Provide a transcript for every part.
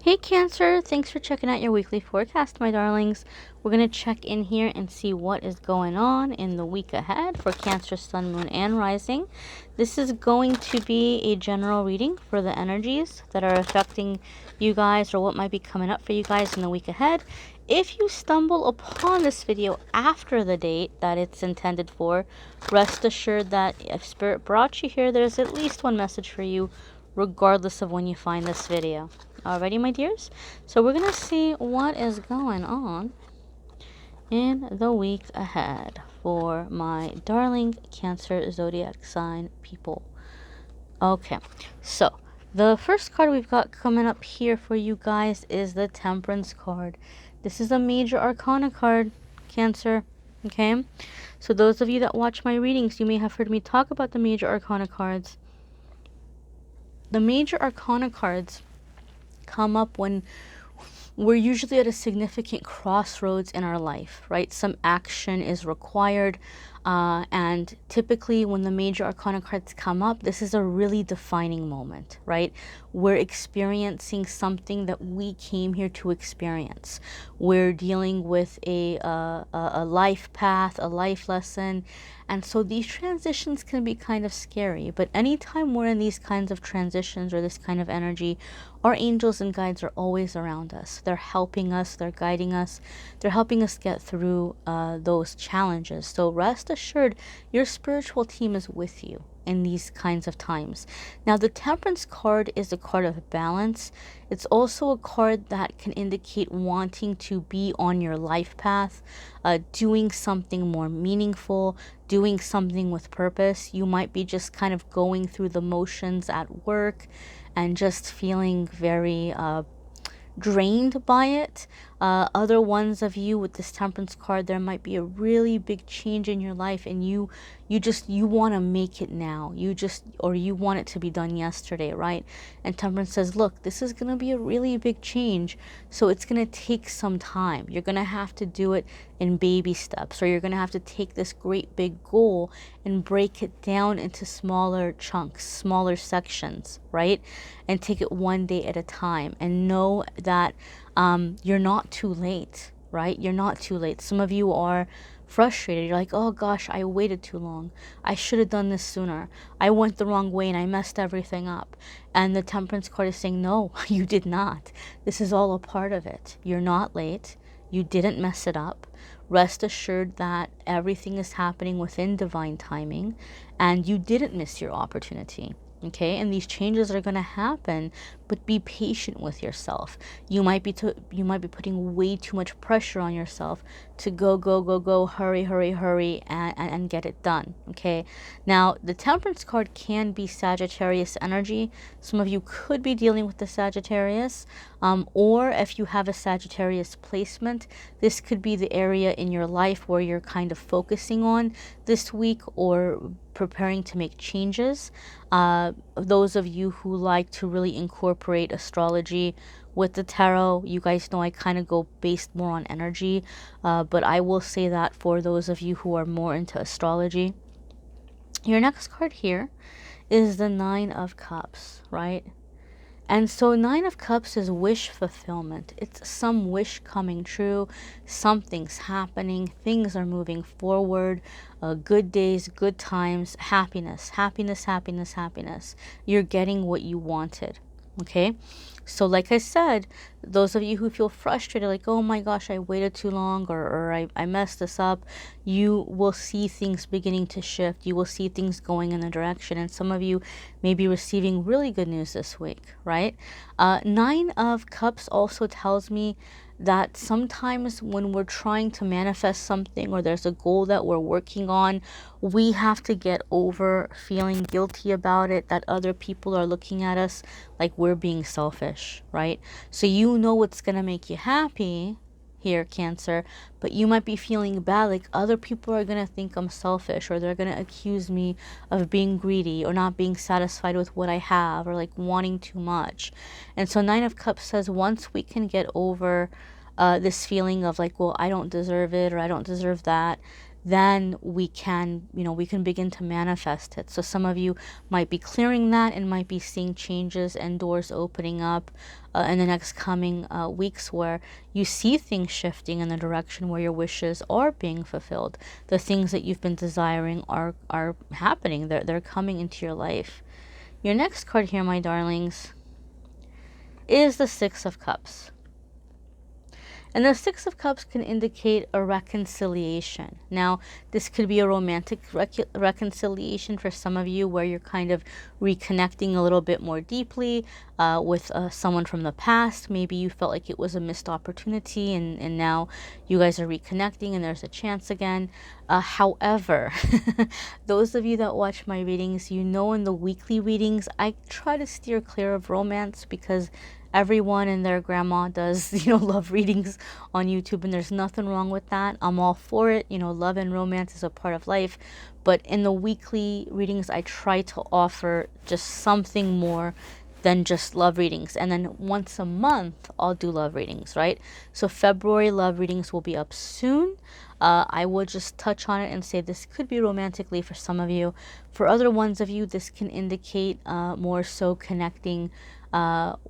Hey Cancer, thanks for checking out your weekly forecast, my darlings. We're going to check in here and see what is going on in the week ahead for Cancer, Sun, Moon, and Rising. This is going to be a general reading for the energies that are affecting you guys or what might be coming up for you guys in the week ahead. If you stumble upon this video after the date that it's intended for, rest assured that if Spirit brought you here, there's at least one message for you regardless of when you find this video. Alrighty, my dears, so we're gonna see what is going on in the week ahead for my darling Cancer zodiac sign people. Okay, so the first card we've got coming up here for you guys is the Temperance card. This is a major arcana card, Cancer. Okay, so those of you that watch my readings, you may have heard me talk about the major arcana cards. The major arcana cards come up when we're usually at a significant crossroads in our life, right? Some action is required. And typically when the major arcana cards come up, this is a really defining moment, right? We're experiencing something that we came here to experience. We're dealing with a life path, a life lesson. And so these transitions can be kind of scary. But anytime we're in these kinds of transitions or this kind of energy, our angels and guides are always around us. They're helping us, they're guiding us, they're helping us get through those challenges. So rest assured, your spiritual team is with you in these kinds of times. Now, the Temperance card is a card of balance. It's also a card that can indicate wanting to be on your life path, doing something more meaningful, doing something with purpose. You might be just kind of going through the motions at work and just feeling very drained by it. Other ones of you with this Temperance card, there might be a really big change in your life and you want to make it now. You want it to be done yesterday, right? And Temperance says, look, this is going to be a really big change, so it's going to take some time. You're going to have to do it in baby steps, or you're going to have to take this great big goal and break it down into smaller chunks, smaller sections, right? And take it one day at a time, and know that you're not too late, right? You're not too late. Some of you are frustrated. You're like, oh gosh, I waited too long. I should have done this sooner. I went the wrong way and I messed everything up. And the Temperance card is saying, no, you did not. This is all a part of it. You're not late. You didn't mess it up. Rest assured that everything is happening within divine timing and you didn't miss your opportunity. Okay, and these changes are going to happen, but be patient with yourself. You might be putting way too much pressure on yourself to go, hurry, and get it done. Okay, now the Temperance card can be Sagittarius energy. Some of you could be dealing with the Sagittarius, or if you have a Sagittarius placement, this could be the area in your life where you're kind of focusing on this week or preparing to make changes. Those of you who like to really incorporate astrology with the tarot, you guys know I kind of go based more on energy, but I will say that for those of you who are more into astrology. Your next card here is the Nine of Cups, right? And so Nine of Cups is wish fulfillment. It's some wish coming true. Something's happening. Things are moving forward. Good days, good times, happiness. You're getting what you wanted. Okay? So like I said, those of you who feel frustrated, like, oh my gosh, I waited too long, or I messed this up, you will see things beginning to shift. You will see things going in a direction. And some of you may be receiving really good news this week, right? Nine of Cups also tells me that sometimes when we're trying to manifest something or there's a goal that we're working on, we have to get over feeling guilty about it, that other people are looking at us like we're being selfish, right? So you know what's going to make you happy here, Cancer, but you might be feeling bad, like other people are going to think I'm selfish, or they're going to accuse me of being greedy or not being satisfied with what I have, or like wanting too much. And so Nine of Cups says once we can get over this feeling of like, well, I don't deserve it or I don't deserve that, then we can, we can begin to manifest it. So some of you might be clearing that and might be seeing changes and doors opening up in the next coming weeks, where you see things shifting in the direction where your wishes are being fulfilled. The things that you've been desiring are happening. They're coming into your life. Your next card here, my darlings, is the Six of Cups. And the Six of Cups can indicate a reconciliation. Now, this could be a romantic reconciliation for some of you, where you're kind of reconnecting a little bit more deeply with someone from the past. Maybe you felt like it was a missed opportunity, and now you guys are reconnecting and there's a chance again. However, those of you that watch my readings, in the weekly readings, I try to steer clear of romance, because everyone and their grandma does, love readings on YouTube, and there's nothing wrong with that. I'm all for it. Love and romance is a part of life. But in the weekly readings, I try to offer just something more than just love readings. And then once a month, I'll do love readings, right? So February love readings will be up soon. I will just touch on it and say this could be romantically for some of you. For other ones of you, this can indicate more so connecting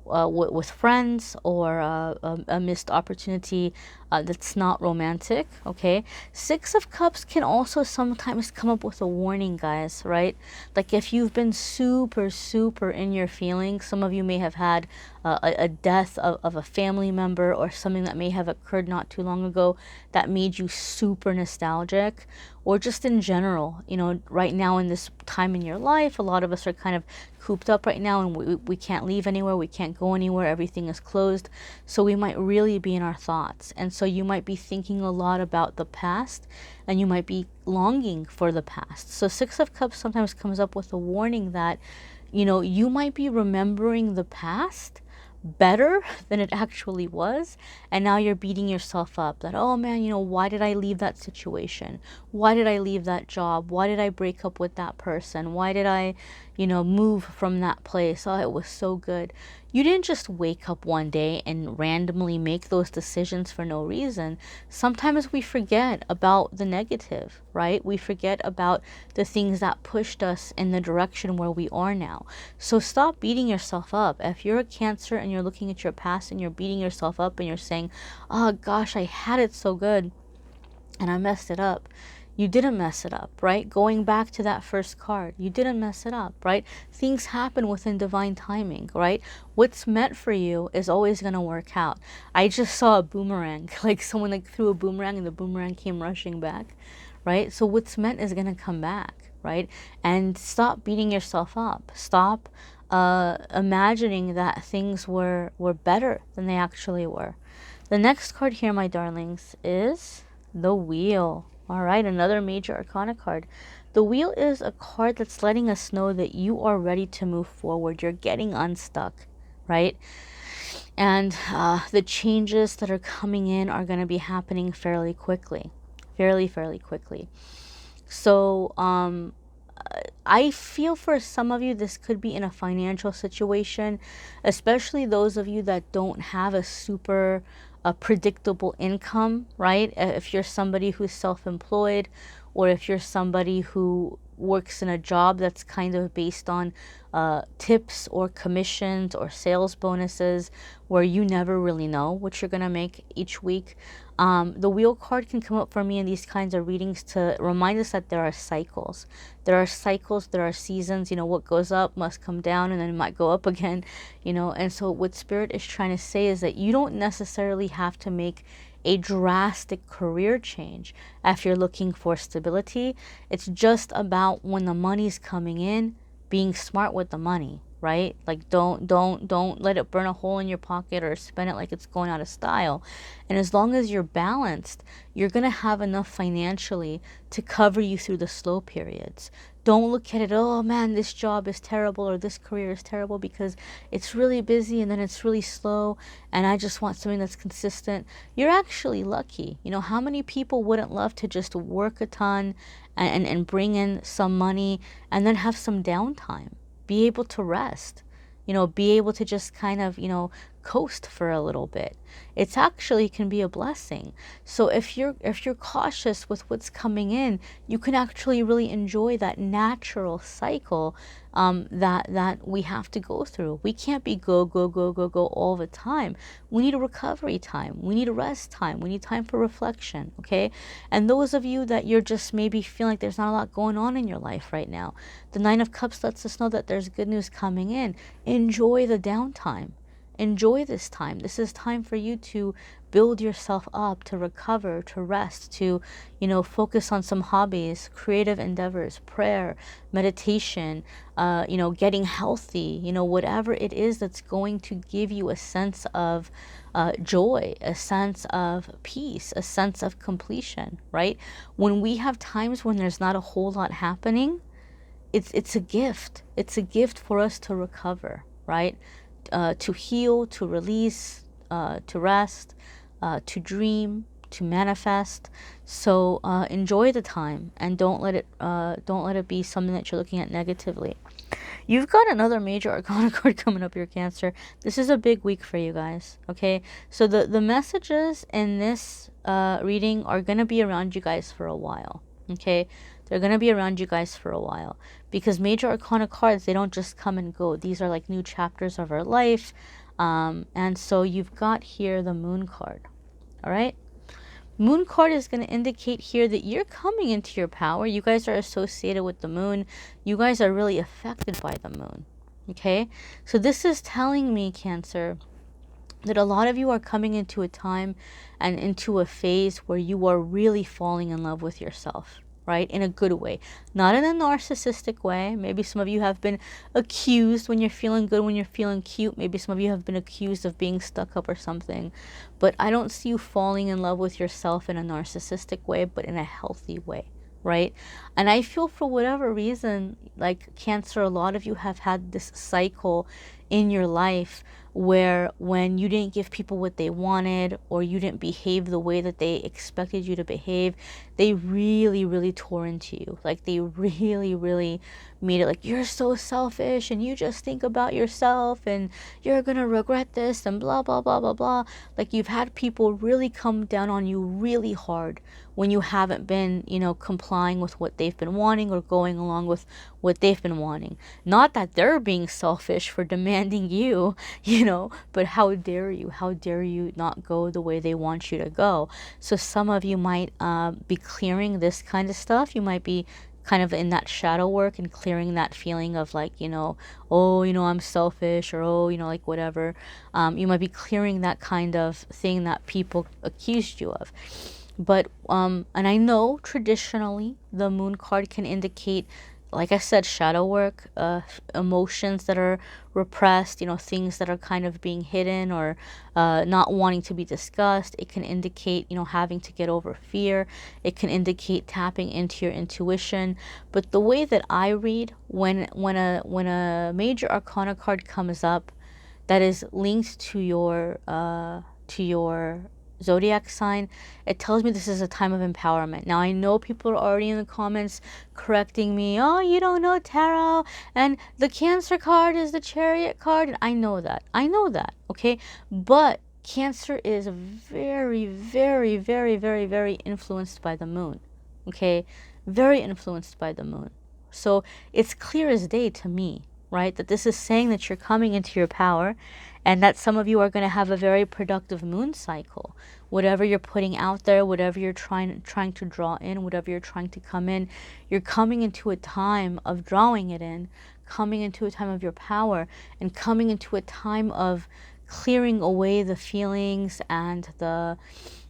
with friends, or a missed opportunity that's not romantic. Okay, Six of Cups can also sometimes come up with a warning, guys, right? Like if you've been super in your feelings, some of you may have had a death of a family member, or something that may have occurred not too long ago that made you super nostalgic, or just in general, right now in this time in your life, a lot of us are kind of cooped up right now, and we can't leave anywhere, we can't go anywhere, everything is closed. So we might really be in our thoughts, and so you might be thinking a lot about the past, and you might be longing for the past. So Six of Cups sometimes comes up with a warning that you might be remembering the past better than it actually was, and now you're beating yourself up that, oh man, why did I leave that situation? Why did I leave that job? Why did I break up with that person? Why did I move from that place? Oh, it was so good. You didn't just wake up one day and randomly make those decisions for no reason. Sometimes we forget about the negative, right? We forget about the things that pushed us in the direction where we are now. So stop beating yourself up. If you're a Cancer and you're looking at your past and you're beating yourself up and you're saying, oh gosh, I had it so good and I messed it up. You didn't mess it up, right? Going back to that first card, you didn't mess it up, right? Things happen within divine timing, right? What's meant for you is always going to work out. I just saw a boomerang, like someone threw a boomerang and the boomerang came rushing back, right? So what's meant is going to come back, right? And stop beating yourself up. Stop imagining that things were better than they actually were. The next card here, my darlings, is the Wheel. All right, another major arcana card. The Wheel is a card that's letting us know that you are ready to move forward. You're getting unstuck, right? And the changes that are coming in are going to be happening fairly quickly. Fairly quickly. So I feel for some of you, this could be in a financial situation, especially those of you that don't have a super predictable income, right? If you're somebody who's self-employed, or if you're somebody who works in a job that's kind of based on tips or commissions or sales bonuses, where you never really know what you're going to make each week. The Wheel card can come up for me in these kinds of readings to remind us that there are cycles. There are cycles, there are seasons. What goes up must come down, and then it might go up again, and so what Spirit is trying to say is that you don't necessarily have to make a drastic career change if you're looking for stability. It's just about, when the money's coming in, being smart with the money, right? Like don't let it burn a hole in your pocket or spend it like it's going out of style. And as long as you're balanced, you're going to have enough financially to cover you through the slow periods. Don't look at it, oh man, this job is terrible or this career is terrible because it's really busy and then it's really slow and I just want something that's consistent. You're actually lucky. How many people wouldn't love to just work a ton and bring in some money and then have some downtime? Be able to rest, be able to just kind of, coast for a little bit. It's actually can be a blessing. So if you're cautious with what's coming in, you can actually really enjoy that natural cycle that we have to go through. We can't be go all the time. We need a recovery time. We need a rest time. We need time for reflection. Okay. And those of you that you're just maybe feeling like there's not a lot going on in your life right now, the Nine of Cups lets us know that there's good news coming in. Enjoy the downtime. Enjoy this time. This is time for you to build yourself up, to recover, to rest, to, focus on some hobbies, creative endeavors, prayer, meditation, getting healthy, whatever it is that's going to give you a sense of joy, a sense of peace, a sense of completion, right? When we have times when there's not a whole lot happening, it's a gift. It's a gift for us to recover, right? To heal, to release, to rest, to dream, to manifest. So enjoy the time, and don't let it be something that you're looking at negatively. You've got another major arcana card coming up, your Cancer. This is a big week for you guys. Okay, so the messages in this reading are gonna be around you guys for a while. Okay, they're going to be around you guys for a while, because major arcana cards, they don't just come and go. These are like new chapters of our life. And so you've got here the Moon card. All right. Moon card is going to indicate here that you're coming into your power. You guys are associated with the moon. You guys are really affected by the moon. Okay. So this is telling me, Cancer, that a lot of you are coming into a time and into a phase where you are really falling in love with yourself, right? In a good way, not in a narcissistic way. Maybe some of you have been accused when you're feeling good, when you're feeling cute. Maybe some of you have been accused of being stuck up or something. But I don't see you falling in love with yourself in a narcissistic way, but in a healthy way, right? And I feel for whatever reason, like Cancer, a lot of you have had this cycle in your life where when you didn't give people what they wanted, or you didn't behave the way that they expected you to behave, they really, really tore into you. Like they really, really made it like, you're so selfish and you just think about yourself and you're gonna regret this and blah, blah, blah, blah, blah. Like you've had people really come down on you really hard when you haven't been, complying with what they've been wanting or going along with what they've been wanting. Not that they're being selfish for demanding you, but how dare you? How dare you not go the way they want you to go? So some of you might be clearing this kind of stuff. You might be kind of in that shadow work and clearing that feeling of like, I'm selfish, or, like whatever. You might be clearing that kind of thing that people accused you of. But, and I know traditionally the Moon card can indicate, like I said, shadow work, emotions that are repressed, things that are kind of being hidden or not wanting to be discussed. It can indicate, having to get over fear. It can indicate tapping into your intuition. But the way that I read, when a major arcana card comes up that is linked to your zodiac sign, it tells me this is a time of empowerment. Now I know people are already in the comments correcting me, oh, you don't know tarot, and the Cancer card is the Chariot card, and I know that, okay? But Cancer is very, very, very, very, very influenced by the moon, okay? Very influenced by the moon. So it's clear as day to me, right, that this is saying that you're coming into your power, and that some of you are going to have a very productive moon cycle. Whatever you're putting out there, whatever you're trying to draw in, whatever you're trying to come in, you're coming into a time of drawing it in, coming into a time of your power, and coming into a time of clearing away the feelings and the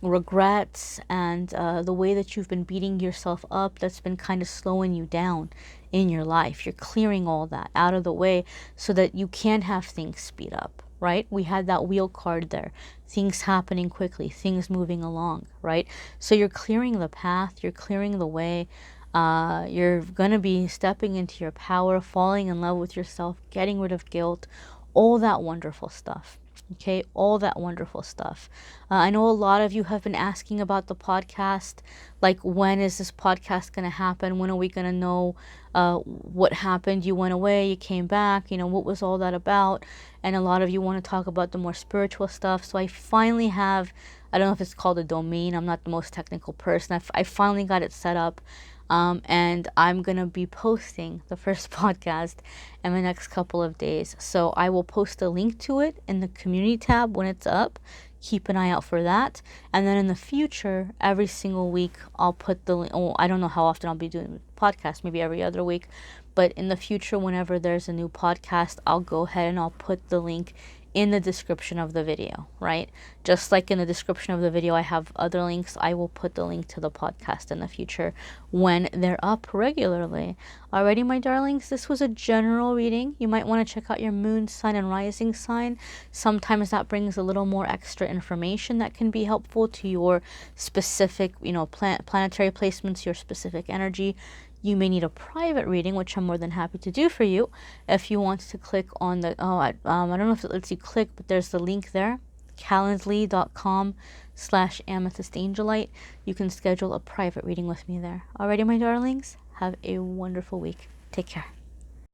regrets and the way that you've been beating yourself up that's been kind of slowing you down in your life. You're clearing all that out of the way so that you can have things speed up, right? We had that wheel card there, things happening quickly, things moving along, right? So you're clearing the path, you're clearing the way. You're going to be stepping into your power, falling in love with yourself, getting rid of guilt, all that wonderful stuff. Okay, all that wonderful stuff. I know a lot of you have been asking about the podcast, like when is this podcast going to happen? When are we going to know what happened? You went away, you came back, what was all that about? And a lot of you want to talk about the more spiritual stuff. So I finally have, I don't know if it's called a domain. I'm not the most technical person. I finally got it set up. And I'm going to be posting the first podcast in the next couple of days. So I will post a link to it in the community tab when it's up. Keep an eye out for that. And then in the future, every single week, I'll put the link. Oh, I don't know how often I'll be doing podcasts, maybe every other week. But in the future, whenever there's a new podcast, I'll go ahead and I'll put the link in the description of the video, right? Just like in the description of the video, I have other links. I will put the link to the podcast in the future when they're up regularly. Alrighty, my darlings, this was a general reading. You might want to check out your moon sign and rising sign. Sometimes that brings a little more extra information that can be helpful to your specific, planetary placements, your specific energy. You may need a private reading, which I'm more than happy to do for you. If you want to click on the, I don't know if it lets you click, but there's the link there, calendly.com/amethystangelite. You can schedule a private reading with me there. Alrighty, my darlings, have a wonderful week. Take care.